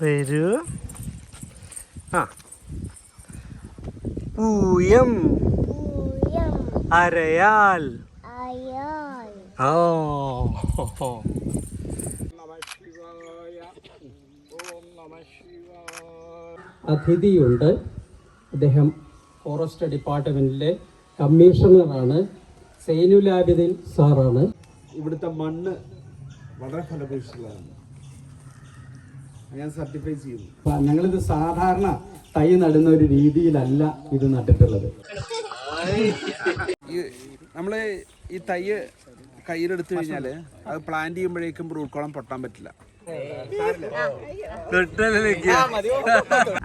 വരൂ. ആ പൂയം അരയാൽ. ഓ അതിഥിയുണ്ട്. അദ്ദേഹം ഫോറസ്റ്റ് ഡിപ്പാർട്ട്മെന്റിലെ കമ്മീഷണറാണ്. സൈനുലാബിദിൻ സാറാണ്. ഇവിടുത്തെ മണ്ണ് വളരെ ഫലഭൂയിഷ്ഠമാണ്. ഞാൻ സർട്ടിഫൈ ചെയ്യുന്നു. ഞങ്ങളിത് സാധാരണ തൈ നടുന്ന ഒരു രീതിയിലല്ല ഇത് നട്ടിട്ടുള്ളത്. നമ്മൾ ഈ തൈ കയ്യിലെടുത്തു കഴിഞ്ഞാൽ അത് പ്ലാന്റ് ചെയ്യുമ്പോഴേക്കും റൂട്ട് കോളം പൊട്ടാൻ പറ്റില്ല.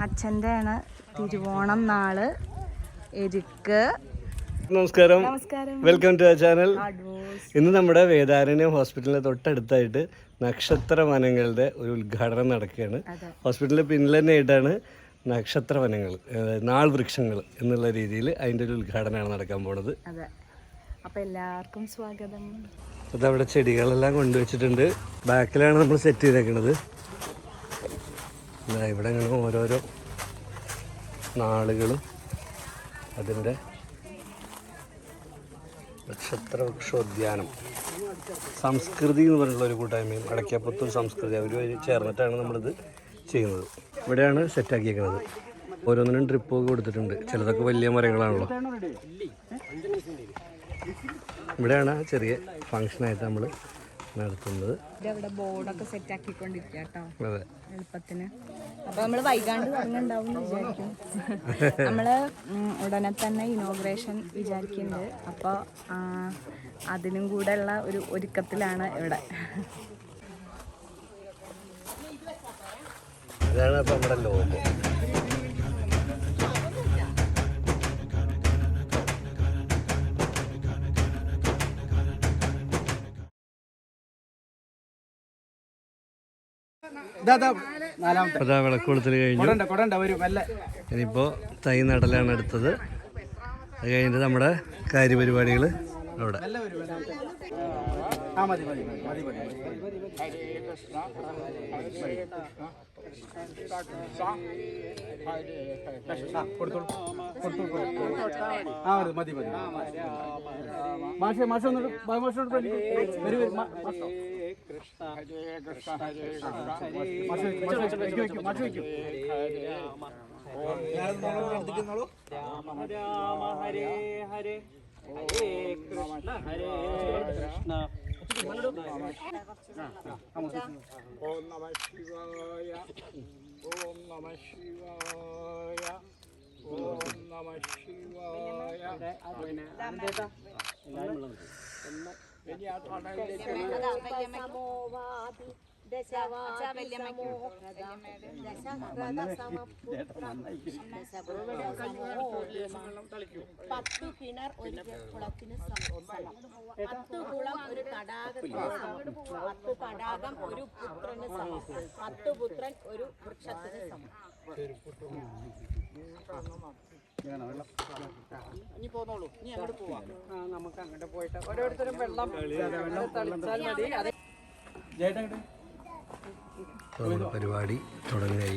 അച്ഛൻ്റെ ആണ് തിരുവോണം നാള്. എരിക്ക് നമസ്കാരം, വെൽക്കം ടു അവർ ചാനൽ. ഇന്ന് നമ്മുടെ വേദാരണ്യം ഹോസ്പിറ്റലിന് തൊട്ടടുത്തായിട്ട് നക്ഷത്ര വനങ്ങളുടെ ഒരു ഉദ്ഘാടനം നടക്കുകയാണ്. ഹോസ്പിറ്റലിന് പിന്നിൽ തന്നെ ആയിട്ടാണ് നക്ഷത്ര വനങ്ങൾ, നാൾ വൃക്ഷങ്ങൾ എന്നുള്ള രീതിയിൽ അതിൻ്റെ ഒരു ഉദ്ഘാടനമാണ് നടക്കാൻ പോണത്. അപ്പോൾ എല്ലാവർക്കും സ്വാഗതം. അതവിടെ ചെടികളെല്ലാം കൊണ്ടുവച്ചിട്ടുണ്ട്. ബാക്കിലാണ് നമ്മൾ സെറ്റ് ചെയ്തേക്കുന്നത്. ഇവിടെ ഇങ്ങനെ ഓരോരോ നാളുകളും അതിൻ്റെ നക്ഷത്ര വൃക്ഷോദ്യാനം സംസ്കൃതി എന്ന് പറഞ്ഞിട്ടുള്ള ഒരു കൂട്ടായ്മയും അടയ്ക്കപ്പുത്തൂർ സംസ്കൃതി അവർ ചേർന്നിട്ടാണ് നമ്മളിത് ചെയ്യുന്നത്. ഇവിടെയാണ് സെറ്റാക്കിയേക്കുന്നത്. ഓരോന്നിനും ട്രിപ്പൊക്കെ കൊടുത്തിട്ടുണ്ട്. ചിലതൊക്കെ വലിയ മരങ്ങളാണല്ലോ. ഇവിടെയാണ് ചെറിയ ഫംഗ്ഷനായിട്ട് നമ്മൾ നടത്തുന്നത്. ഇവിടെ ബോർഡൊക്കെ സെറ്റ് ആക്കിക്കൊണ്ടിരിക്കുക കേട്ടോ, എളുപ്പത്തിന്. അപ്പോൾ നമ്മൾ വൈകാണ്ട് തുടങ്ങുന്നുണ്ടാവും എന്ന് വിചാരിക്കും. നമ്മൾ ഉടനെ തന്നെ ഇനോഗ്രേഷൻ വിചാരിക്കുന്നുണ്ട്. അപ്പോൾ അതിനും കൂടെ ഉള്ള ഒരു ഒരുക്കത്തിലാണ് ഇവിടെ. ഇതാണ് അപ്പോൾ നമ്മുടെ ലോഗോ. വിളക്കൊളുത്തിൽ കഴിഞ്ഞു. ഇനിയിപ്പോ തൈ നടലാണ് അടുത്തത്. അത് കഴിഞ്ഞിട്ട് നമ്മുടെ കാര്യപരിപാടികൾ അവിടെ. കൃഷ്ണ ഹരേ കൃഷ്ണ ഹരേ കൃഷ്ണ രാമ ഹരേ ഹരേ ഹരേ കൃഷ്ണ ഹരേ കൃഷ്ണ. ഓം നമഃ ശിവായ, ഓം നമഃ ശിവായ, ഓം നമഃ ശിവായ. പത്തു കിണർ ഒരു കുളത്തിന് സമം, 10 കുളം ഒരു തടാകത്തിന് സമം, 10 തടാകം ഒരു പുത്രന് സമം, 10 പുത്രൻ ഒരു വൃക്ഷത്തിന് സമം. ഇനി പോന്നോളൂ, ഇനി അങ്ങോട്ട് പോവാം. നമുക്ക് അങ്ങോട്ട് പോയിട്ട് ഓരോരുത്തരും വെള്ളം തളിച്ചാൽ മതി. പരിപാടി തുടങ്ങി.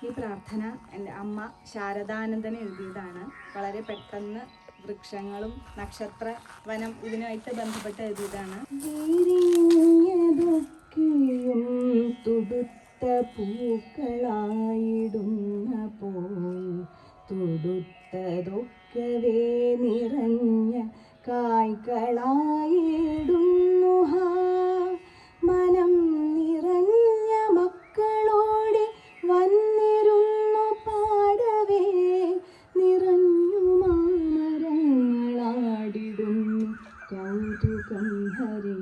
ഈ പ്രാർത്ഥന എൻ്റെ അമ്മ ശാരദാനന്ദൻ എഴുതിയതാണ്. വളരെ പെട്ടെന്ന് വൃക്ഷങ്ങളും നക്ഷത്ര വനം ഇതിനായിട്ട് ബന്ധപ്പെട്ട് എഴുതിയതാണ്. തുടുത്ത പൂക്കളായിടുന്ന പോൽ തുടുത്തതൊക്കവേ നിറഞ്ഞ കായ്കളായിടുന്നു. മനം നിറഞ്ഞ മക്കളോടെ വന്നിരുന്നു പാടവേ നിറഞ്ഞു മാമരങ്ങളാടിടുന്നു കൗതുകം ഹരേ.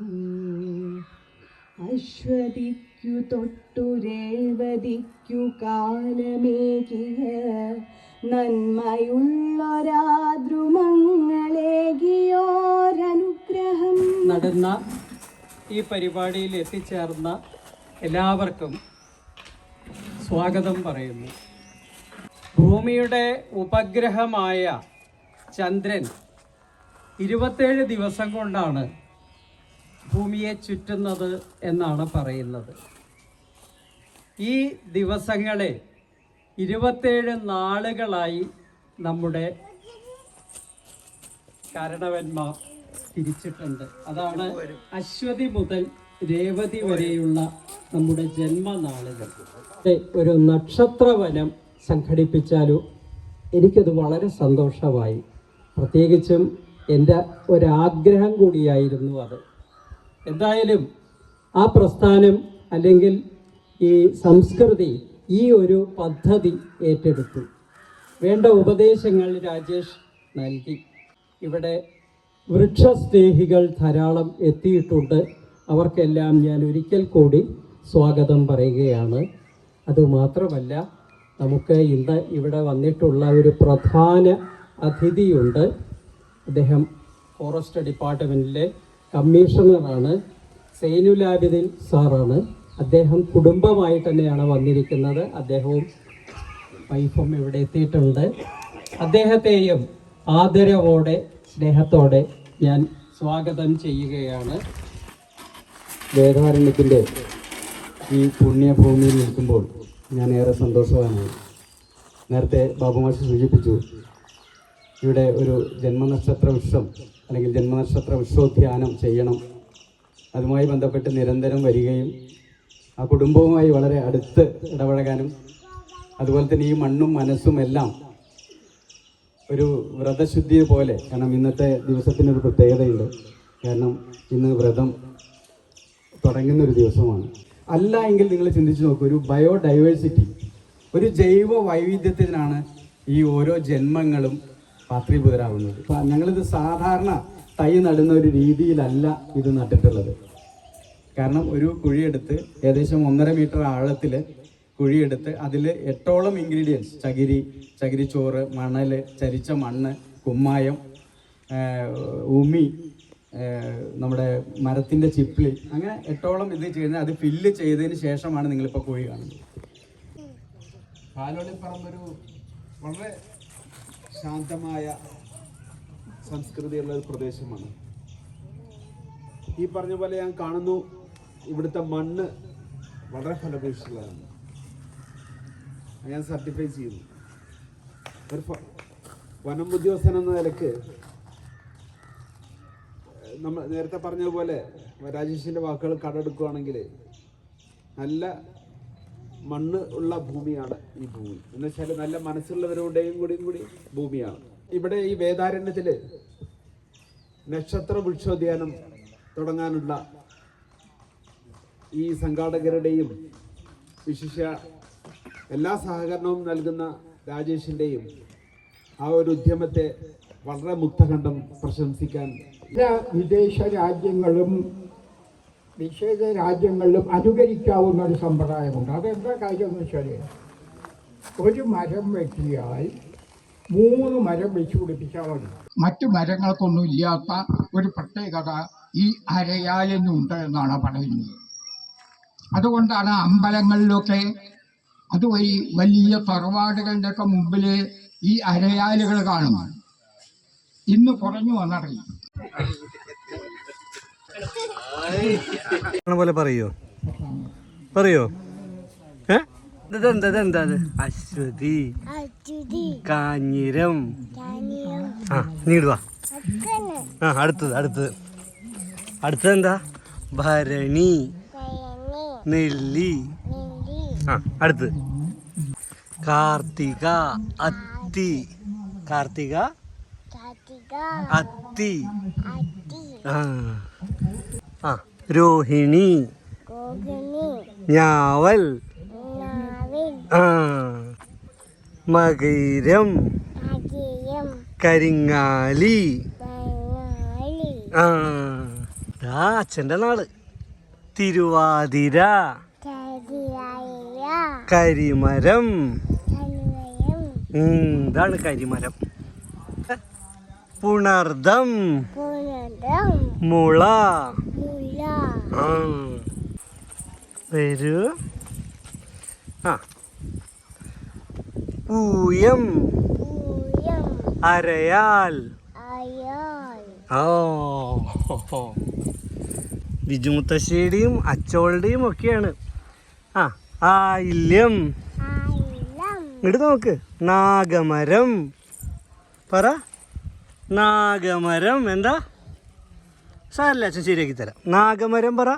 അശ്വതിക്കു തൊട്ടു രേവതിക്കു കാലമേകിയ നന്മയുള്ളൊരാദ്രുമങ്ങളേകിയോരനുഗ്രഹം. നടന്ന ഈ പരിപാടിയിൽ എത്തിച്ചേർന്ന എല്ലാവർക്കും സ്വാഗതം പറയുന്നു. ഭൂമിയുടെ ഉപഗ്രഹമായ ചന്ദ്രൻ 27 ദിവസം കൊണ്ടാണ് ഭൂമിയെ ചുറ്റുന്നത് എന്നാണ് പറയുന്നത്. ഈ ദിവസങ്ങളെ 27 നാളുകളായി നമ്മുടെ കാരണവന്മാർ തിരിച്ചിട്ടുണ്ട്. അതാണ് അശ്വതി മുതൽ രേവതി വരെയുള്ള നമ്മുടെ ജന്മനാളുകൾ. ഒരു നക്ഷത്രവനം സംഘടിപ്പിച്ചാലും എനിക്കത് വളരെ സന്തോഷമായി. പ്രത്യേകിച്ചും എൻ്റെ ഒരാഗ്രഹം കൂടിയായിരുന്നു അത്. എന്തായാലും ആ പ്രസ്ഥാനം അല്ലെങ്കിൽ ഈ സംസ്കൃതി ഈ ഒരു പദ്ധതി ഏറ്റെടുത്തു. വേണ്ട ഉപദേശങ്ങൾ രാജേഷ് നൽകി. ഇവിടെ വൃക്ഷസ്നേഹികൾ ധാരാളം എത്തിയിട്ടുണ്ട്. അവർക്കെല്ലാം ഞാൻ ഒരിക്കൽ കൂടി സ്വാഗതം പറയുകയാണ്. അതുമാത്രമല്ല, നമുക്ക് ഇന്ന് ഇവിടെ വന്നിട്ടുള്ള ഒരു പ്രധാന അതിഥിയുണ്ട്. അദ്ദേഹം ഫോറസ്റ്റ് ഡിപ്പാർട്ട്മെൻറ്റിലെ കമ്മീഷണറാണ്, സൈനുലാബിദിൻ സാറാണ്. അദ്ദേഹം കുടുംബമായി തന്നെയാണ് വന്നിരിക്കുന്നത്. അദ്ദേഹവും വൈഫും ഇവിടെ എത്തിയിട്ടുണ്ട്. അദ്ദേഹത്തെയും ആദരവോടെ സ്നേഹത്തോടെ ഞാൻ സ്വാഗതം ചെയ്യുകയാണ്. വേദാരണ്യത്തിൻ്റെ ഈ പുണ്യഭൂമിയിൽ നിൽക്കുമ്പോൾ ഞാൻ ഏറെ സന്തോഷവാനാണ്. നേരത്തെ ബാബുമാഷ് സൂചിപ്പിച്ചു, ഇവിടെ ഒരു ജന്മനക്ഷത്ര വൃക്ഷം അല്ലെങ്കിൽ ജന്മനക്ഷത്ര വൃക്ഷോദ്യാനം ചെയ്യണം. അതുമായി ബന്ധപ്പെട്ട് നിരന്തരം വരികയും ആ കുടുംബവുമായി വളരെ അടുത്ത് ഇടപഴകാനും അതുപോലെ തന്നെ ഈ മണ്ണും മനസ്സും എല്ലാം ഒരു വ്രതശുദ്ധി പോലെ, കാരണം ഇന്നത്തെ ദിവസത്തിനൊരു പ്രത്യേകതയുണ്ട്. കാരണം ഇന്ന് വ്രതം തുടങ്ങുന്നൊരു ദിവസമാണ്. അല്ല എങ്കിൽ നിങ്ങൾ ചിന്തിച്ച് നോക്കൂ, ഒരു ബയോഡൈവേഴ്സിറ്റി, ഒരു ജൈവ വൈവിധ്യത്തിനാണ് ഈ ഓരോ ജന്മങ്ങളും പാത്രീഭൂതരാകുന്നത്. ഞങ്ങളിത് സാധാരണ തൈ നടുന്ന ഒരു രീതിയിലല്ല ഇത് നട്ടിട്ടുള്ളത്. കാരണം ഒരു കുഴിയെടുത്ത് ഏകദേശം 1.5 മീറ്റർ ആഴത്തിൽ കുഴിയെടുത്ത് അതിൽ 8ഓളം ഇൻഗ്രീഡിയൻസ്, ചകിരിച്ചോറ്, മണൽ, ചരിച്ച മണ്ണ്, കുമ്മായം, ഉമി, നമ്മുടെ മരത്തിൻ്റെ ചിപ്പിളി, അങ്ങനെ 8ഓളം ഇത് ചെയ്യുന്നത്. അത് ഫില്ല് ചെയ്തതിന് ശേഷമാണ് നിങ്ങളിപ്പോൾ കുഴി കാണുന്നത്. പാലോളിപ്പറമ്പൊരു വളരെ ശാന്തമായ സംസ്കൃതിയുള്ള ഒരു പ്രദേശമാണ്. ഈ പറഞ്ഞ പോലെ ഞാൻ കാണുന്നു, ഇവിടുത്തെ മണ്ണ് വളരെ ഫലഭൂയിഷ്ഠമുള്ളതാണ്. ഞാൻ സർട്ടിഫൈ ചെയ്യുന്നു. ഒരു വനം ഉദ്യോഗസ്ഥൻ എന്ന നിലക്ക് നമ്മൾ നേരത്തെ പറഞ്ഞതുപോലെ രാജേഷിൻ്റെ വാക്കുകൾ കടമെടുക്കുകയാണെങ്കിൽ നല്ല മണ്ണ് ഉള്ള ഭൂമിയാണ് ഈ ഭൂമി. എന്ന് വെച്ചാൽ നല്ല മനസ്സുള്ളവരുടെയും കൂടി ഭൂമിയാണ്. ഇവിടെ ഈ വേദാരണ്യത്തിൽ നക്ഷത്ര വൃക്ഷോദ്യാനം തുടങ്ങാനുള്ള ഈ സംഘാടകരുടെയും വിശിഷ്യ എല്ലാ സഹകരണവും നൽകുന്ന രാജേഷിൻ്റെയും ആ ഒരു ഉദ്യമത്തെ വളരെ മുക്തകണ്ഠം പ്രശംസിക്കാൻ എല്ലാ വിദേശ രാജ്യങ്ങളിലും അനുകരിക്കാവുന്ന ഒരു സമ്പ്രദായമുണ്ട്. അതെന്താ കാര്യം എന്ന് വെച്ചാൽ, ഒരു മരം വെട്ടിയാൽ 3 മരം വെച്ച് പിടിപ്പിച്ചാൽ മതി. മറ്റു മരങ്ങൾക്കൊന്നും ഇല്ലാത്ത ഒരു പ്രത്യേകത ഈ അരയാലിനുണ്ട് എന്നാണ് പറയുന്നത്. അതുകൊണ്ടാണ് അമ്പലങ്ങളിലൊക്കെ അതുവഴി വലിയ തറവാടുകളുടെയൊക്കെ മുമ്പിൽ ഈ അരയാലുകൾ കാണുന്നത്. ഇന്ന് കുറഞ്ഞു വന്നറിയും. പോലെ പറയോ ഇതെന്താ അശ്വതി, കാഞ്ഞിരം. നീടുവാ. അടുത്തത് എന്താ? ഭരണി, നെല്ലി. അടുത്ത് കാർത്തിക, അത്തി. രോഹിണി, ഞാവൽ, മകരം, കരിങ്ങാലി. അച്ഛൻ്റെ നാട് തിരുവാതിര, കരിമരം. ഇതാണ് കരിമരം. പുണർദം, മുള. വരൂ. പൂയം, അരയാൽ. ബിജു മുത്തശ്ശേരിയും അച്ചോളുടെയും ഒക്കെയാണ്. ആയില്യം. ഇങ്ങോട്ട് നോക്ക്. നാഗമരം. പറ. നാഗമരം. എന്താ? സാരല്ല, അച്ഛൻ ശരിയാക്കി തരാം. നാഗമരം പറ.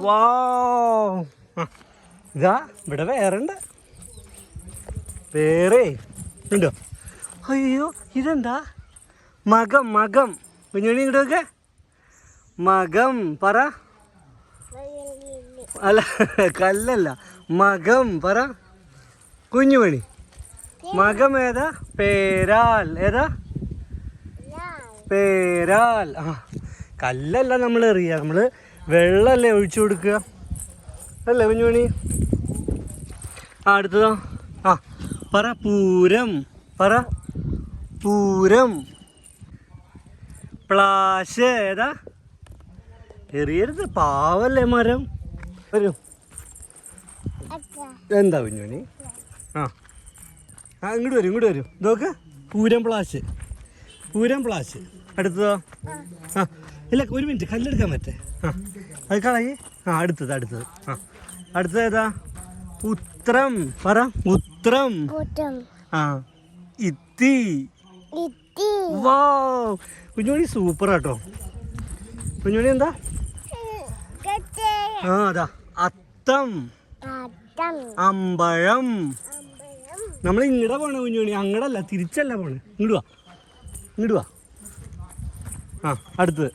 വാ. ഇതാ ഇവിടെ വേറെ ഉണ്ട്. വേറെ ഉണ്ടോ? അയ്യോ, ഇതെന്താ? മകം. മകം. കുഞ്ഞുമണി ഇങ്ങോട്ട് നോക്കെ. മകം പറ. അല്ല, കല്ലല്ല, മകം പറ. കുഞ്ഞുമണി. മകം ഏതാ? പേരാൽ. ഏതാ? പേരാൽ. ആ, കല്ലല്ല നമ്മൾ എറിയുക, നമ്മൾ വെള്ളമല്ലേ ഒഴിച്ചു കൊടുക്കുക, അല്ലേ കുഞ്ഞുമണി? ആ, അടുത്തതോ? ആ പറ. പൂരം. പറ. പൂരം. പ്ലാശ്. ഏതാ? എറിയരുത്, പാവല്ലേ മരം. വരും. എന്താ കുഞ്ഞുമണി? ആ ആ, ഇങ്ങോട്ട് വരും, ഇങ്ങോട്ട് വരും. ഇതൊക്കെ പൂരം പ്ലാശ്. പൂരം പ്ലാശ്. അടുത്തതോ? ആ ഇല്ല, ഒരു മിനിറ്റ്, കല്ലെടുക്കാൻ പറ്റേ. ആ, അത് കളയി. ആ, അടുത്തത്. ആ, അടുത്തത് ഏതാ? ഉത്രം. പറ. ഉത്രം. ആ, ഇത്തി. വാ, കുഞ്ഞുമണി സൂപ്പർ ആട്ടോ. കുഞ്ഞുമണി എന്താ? ആ, അതാ അത്തം. അമ്പഴം. നമ്മൾ ഇങ്ങടെ പോണേ കുഞ്ഞുമണി, അങ്ങടല്ല, തിരിച്ചല്ല പോണേ. ഇങ്ങോട്ട് വാ. ആ, അടുത്തത്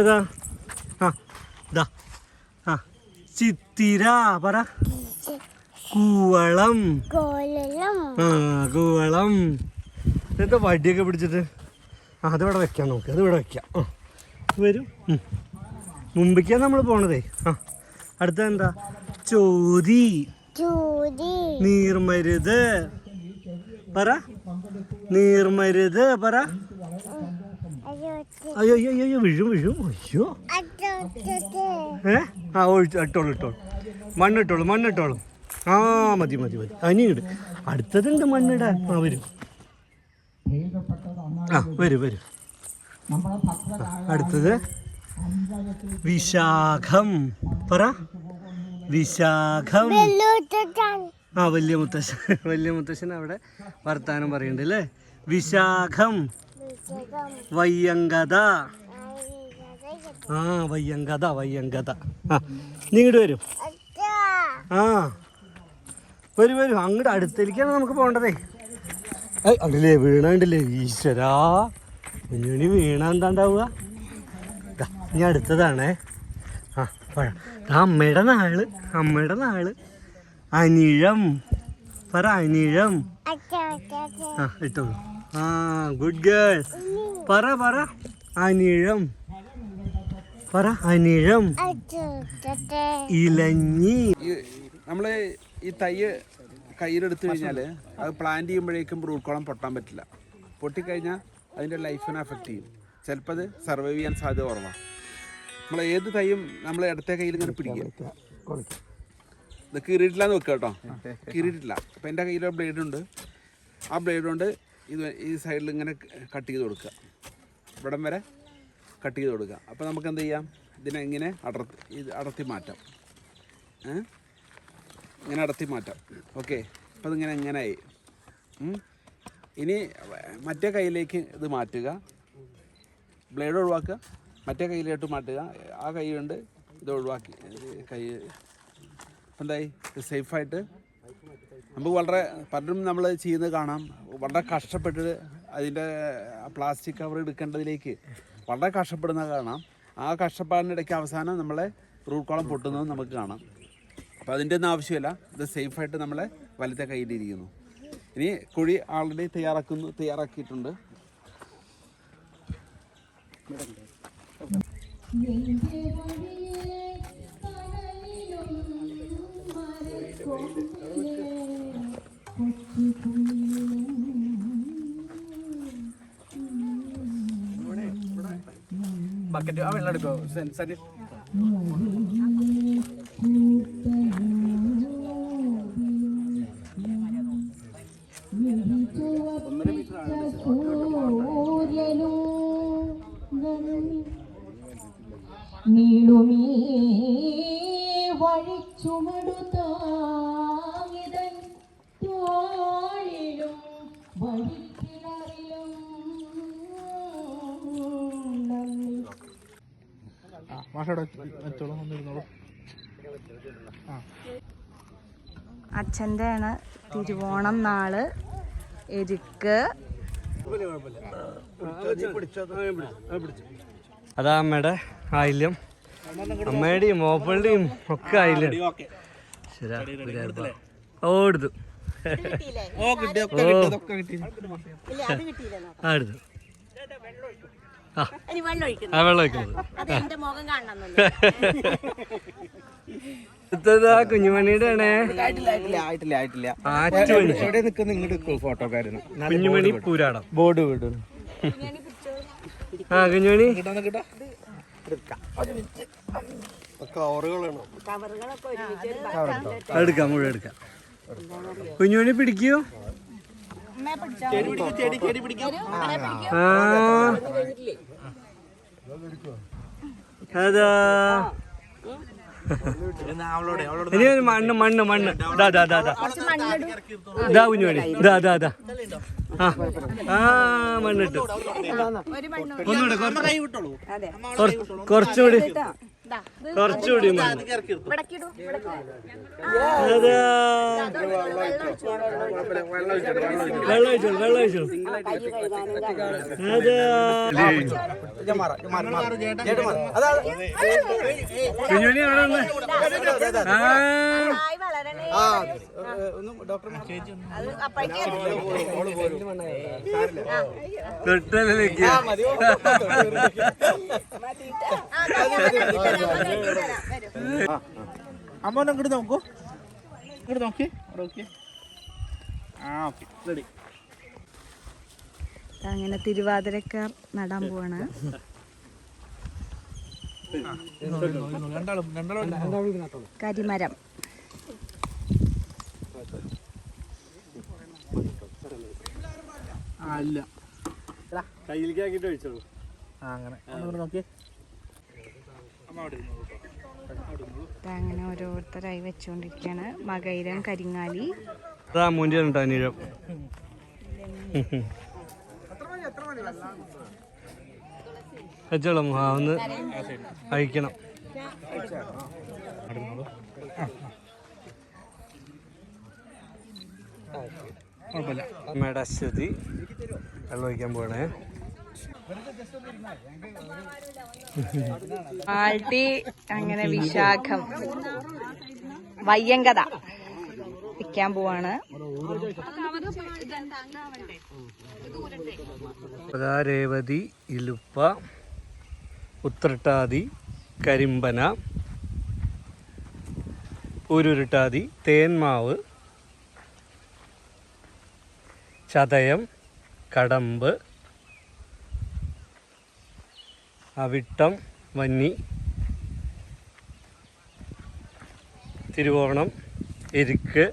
ഏതാ? ആ, ഇതാ. ആ, ചിത്തിര. പറ. കൂവളം. ആ, കൂവളം. ഇതെന്താ വടിയൊക്കെ പിടിച്ചിട്ട്? ആ, അതിവിടെ വെക്കാം നമുക്ക്, അതിവിടെ വെക്കാം. ആ, വരും. മുമ്പിക്കാണ് നമ്മൾ പോണതേ. ആ, അടുത്തെന്താ? ചോതി. നീർമരുത്. പറ. നീർമരുത്. പറ. അയ്യോ അയ്യോ അയ്യോ, വീഴും. അയ്യോ. ആ, ഇട്ടോളൂ. മണ്ണിട്ടോളൂ. ആ, മതി. അനിയിട്. അടുത്തതുണ്ട് മണ്ണിടാൻ. ആ, വരും. ആ, വരും. അടുത്തത് വിശാഖം. പറ. വിശാഖം. ആ, വലിയ മുത്തശ്ശൻ അവിടെ വർത്താനം പറയുന്നുണ്ട് അല്ലേ. വിശാഖം. വയ്യങ്കത. ആ, വയ്യങ്കത. ആ, നീ ഇങ്ങോട്ട് വരും. ആ, വരും. അങ്ങോട്ട് അടുത്തേക്കാണ് നമുക്ക് പോകേണ്ടതേ. അണ്ടല്ലേ, വീണുണ്ടല്ലേ. ഈശ്വരാ, കുഞ്ഞുമണി വീണ എന്താണ്ടാവുക? ഇനി അടുത്തതാണേ. ആ, പഴം. അമ്മയുടെ നാള്. അനിഴം. പറ. അനിഴം. ആ, ഇട്ടോളൂ. ആ, ഗുഡ് ഗേൾ. പറ. അനിഴം. പറ. അനിഴം. ഇലഞ്ഞി. നമ്മൾ ഈ തൈ കയ്യിലെടുത്തു കഴിഞ്ഞാൽ അത് പ്ലാന്റ് ചെയ്യുമ്പോഴേക്കും റൂട്ട് കോളം പൊട്ടാൻ പറ്റില്ല. പൊട്ടിക്കഴിഞ്ഞാൽ അതിൻ്റെ ലൈഫിനെ അഫക്റ്റ് ചെയ്യും. ചിലപ്പോൾ അത് സർവൈവ് ചെയ്യാൻ സാധ്യത കുറവാണ്. നമ്മൾ ഏത് തൈയും നമ്മൾ ഇടത്തെ കയ്യിൽ ഇങ്ങനെ പിടിക്കുക. ഇത് കീറിയിട്ടില്ലാന്ന് വെക്കുക കേട്ടോ, കീറിയിട്ടില്ല. അപ്പോൾ എൻ്റെ കയ്യിൽ ബ്ലേഡ് ഉണ്ട്. ആ ബ്ലേഡ് കൊണ്ട് ഈ സൈഡിൽ ഇങ്ങനെ കട്ട് ചെയ്ത് കൊടുക്കുക, ഇവിടം വരെ കട്ട് ചെയ്ത് കൊടുക്കുക. അപ്പോൾ നമുക്ക് എന്ത് ചെയ്യാം? ഇതിനെ ഇങ്ങനെ അടർത്തി മാറ്റാം. ഇങ്ങനെ അടർത്തി മാറ്റാം. ഓക്കെ, അപ്പോൾ ഇതിങ്ങനെ എങ്ങനെയായി. ഇനി മറ്റേ കയ്യിലേക്ക് ഇത് മാറ്റുക, ബ്ലേഡ് ഒഴിവാക്കുക, മറ്റേ കയ്യിലോട്ട് മാറ്റുക. ആ കൈ കൊണ്ട് ഇത് ഒഴിവാക്കി കൈ എന്തായി സേഫായിട്ട്. നമുക്ക് വളരെ പലരും നമ്മൾ ചെയ്യുന്നത് കാണാം, വളരെ കഷ്ടപ്പെട്ട് അതിൻ്റെ പ്ലാസ്റ്റിക് കവർ എടുക്കേണ്ടതിലേക്ക് വളരെ കഷ്ടപ്പെടുന്നത് കാണാം. ആ കഷ്ടപ്പാടിനിടയ്ക്ക് അവസാനം നമ്മളെ റൂട്ട് കോളം പൊട്ടുന്നത് നമുക്ക് കാണാം. അപ്പോൾ അതിൻ്റെ ഒന്നും ആവശ്യമില്ല. ഇത് സേഫായിട്ട് നമ്മളെ വലത്തെ കയ്യിലിരിക്കുന്നു. ഇനി കുഴി ആൾറെഡി തയ്യാറാക്കിയിട്ടുണ്ട്. ബക്കറ്റ് ആ വെള്ളം എടുക്കോ സരി. നീളുമീ വഴിച്ചുമടുതാങ്ങിതൻ തോളിലും വഴിക്കിണറിലും നന്ദി. അച്ഛൻ്റെ ആണ് തിരുവോണം നാള്. എരിക്ക് അതാ അമ്മയുടെ ആയില്യം, അമ്മയുടെയും മോപ്പളുടെയും ഒക്കെ ആയില്യം. ശരാ ഓ എടുത്തു, ഇല്ല, അത് കിട്ടിയില്ല. ആ എടുത്തു. ഇനി വെള്ളം ഒഴിക്കുന്നു. ആ വെള്ളം ഒഴിക്കുന്നത് അത് എന്റെ മുഖം കാണണം. അടുത്തതാ കുഞ്ഞുമണിയുടെ ആണേ. ഫോട്ടോക്കാരന് കുഞ്ഞുമണി പൂരാടം ബോർഡ് വിടും. ആ കുഞ്ഞുമണി കവറുകളൊക്കെ ഒരുമിച്ച് എടുക്കാം, മുഴുവൻ എടുക്കാം. കുഞ്ഞുമണി പിടിക്കൂ. ആ അതാ ഇനി മണ്ണ് മണ്ണ് മണ്ണ് ഇതാ കുഞ്ഞുമണി, ഇതാ ആ മണ്ണിട്ടു. ഒന്നുകൂടെ കുറച്ചുകൂടി കുറച്ചുകൂടി മണ്ണ്. അതാ വെള്ളം ഒഴിച്ചോളൂ, വെള്ളം ഒഴിച്ചോളൂ. അതാ കുഞ്ഞുമണി അവിടെ വന്ന്. തൊട്ടലേക്ക് അമ്മ ഇങ്ങോട്ട് നോക്കൂ, ഇങ്ങോട്ട് നോക്കി. റെഡി. അങ്ങനെ തിരുവാതിരക്കാർ നടാൻ പോവാണ്. കരിമരം അല്ല കയ്യിലേക്ക് ആക്കിട്ട് ഒഴിച്ചോളൂ. അങ്ങനെ നോക്കി. അങ്ങനെ ഓരോരുത്തരായി വെച്ചുകൊണ്ടിരിക്കുകയാണ്. മകയിരം, കരിങ്ങാലി. മൂഞ്ച അനിഴം. വെച്ചോളാം, ഒന്ന് അഴിക്കണം. അമ്മയുടെ അശ്വതി വെള്ളം ഒഴിക്കാൻ പോകണേ. ആൾട്ടി, അങ്ങനെ വിശാഖം, വയ്യങ്കത വിൽക്കാൻ പോവാണ്. രേവതി, ഇലുപ്പ, ഉത്രട്ടാതി, കരിമ്പന, ഉരുരുട്ടാതി, തേന്മാവ്, ചതയം, കടമ്പ്, അവിട്ടം, വന്നി, തിരുവോണം, എരിക്ക്,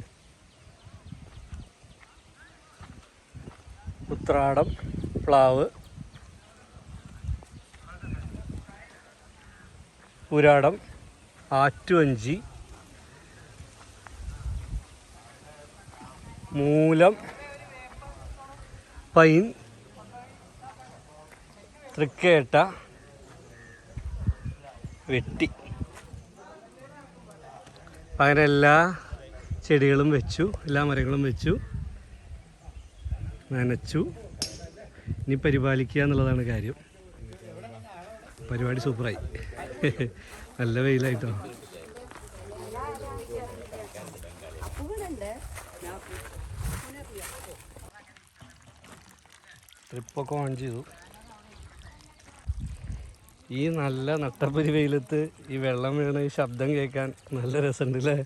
ഉത്രാടം, പ്ലാവ്, പുരാടം, ആറ്റുവഞ്ചി, മൂലം, പൈൻ, തൃക്കേട്ട, വെട്ടി. അങ്ങനെ എല്ലാ ചെടികളും വെച്ചു, എല്ലാ മരങ്ങളും വെച്ചു, നനച്ചു. ഇനി പരിപാലിക്കുക എന്നുള്ളതാണ് കാര്യം. പരിപാടി സൂപ്പറായി. നല്ല വെയിലായിട്ടോ. ട്രിപ്പൊക്കെ ഓൺ ചെയ്തു. ഈ നല്ല നട്ടപ്പരി വെയിലത്ത് ഈ വെള്ളം വീണ ഈ ശബ്ദം കേൾക്കാൻ നല്ല രസമുണ്ട് അല്ലേ?